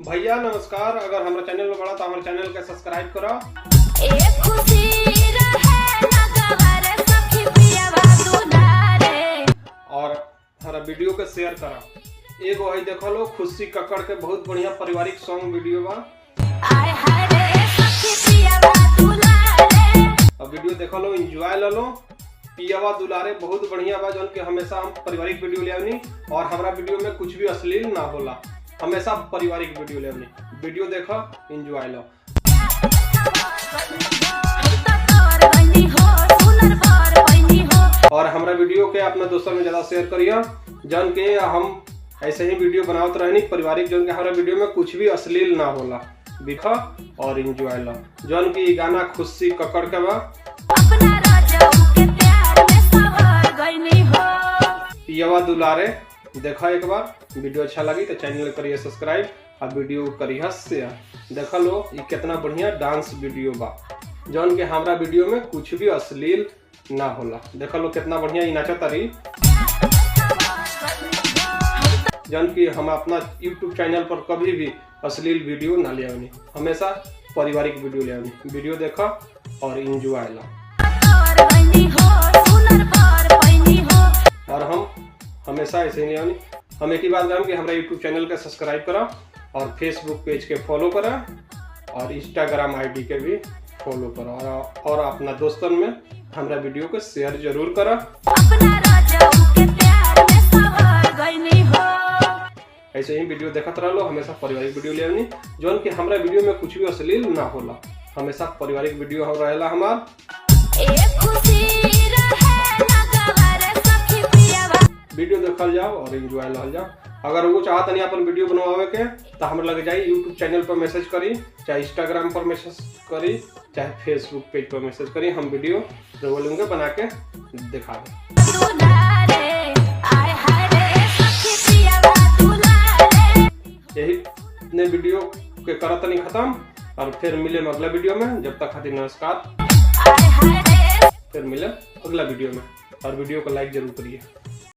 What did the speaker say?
भैया नमस्कार। अगर हमारे चैनल में बड़ा तो हमारे चैनल के सब्सक्राइब करो। और हमारा वीडियो के शेयर करो। एगो है देखो लो खुशी कक्कड़ के बहुत बढ़िया पारिवारिक सॉन्ग वीडियो बा। अब वीडियो देखो लो, एंजॉय लो। पियावा दुलारे बहुत बढ़िया बा, जौन के हमेशा हम पारिवारिक वीडियो ले आवनी और हमारा वीडियो में कुछ भी अश्लील ना होला, हमेशा पारिवारिक वीडियो ले आवनी। वीडियो देखो, एंजॉय लो। और हमारा वीडियो के अपना दोस्तों में ज्यादा शेयर करिए, जौन के हम ऐसे ही वीडियो बनावत रहनी पारिवारिक, जौन के हमारा वीडियो में कुछ भी अश्लील ना होला। देखो और एंजॉय लो। जौन की गाना खुशी कक्कड़ के बा। पियावा दुलारे देखा एक बार। वीडियो अच्छा लगी तो चैनल करिए सब्सक्राइब और वीडियो करिए शेयर। देखा लो ये कितना बढ़िया डांस वीडियो बा, जौन के हमारा वीडियो में कुछ भी अश्लील ना होला। देखा लो कितना बढ़िया ये नाचा तारी, जौन की हम अपना YouTube चैनल पर कभी भी अश्लील वीडियो ना ले आवनी, हमेशा पारिवारिक वीडियो ले आवनी। वीडियो देखो और एंजॉय लो। और हम हमेशा ऐसे ही नहीं आवनी। हम एक ही बात करें कि हमारा YouTube चैनल के सब्सक्राइब करा और फेसबुक पेज के फॉलो करा और इंस्टाग्राम ID के भी फॉलो करा और अपना दोस्तन में हमारा वीडियो को शेयर जरूर करा। ऐसे ही वीडियो देखते रहो, हमेशा पारिवारिक वीडियो ले आवनी, जौन कि हमारा वीडियो में कुछ भी अश्लील ना होला, हमेशा पारिवारिक वीडियो हो रहेला हमार। वीडियो देखल जाओ और एंजॉय लहल जाओ। अगर वो चाहत नहीं अपन वीडियो बनवावे के तो हम लग जाए YouTube चैनल पर मैसेज करी, चाहे इंस्टाग्राम पर मैसेज करी, चाहे फेसबुक पेज पर मैसेज करी। हम वीडियो रोलेंगे बना के दिखा दें। यही इतने वीडियो के करत नहीं खत्म और फिर मिले अगला वीडियो में। जब तक खातिर नमस्कार, फिर मिले अगला वीडियो में और वीडियो को लाइक जरूर करिए।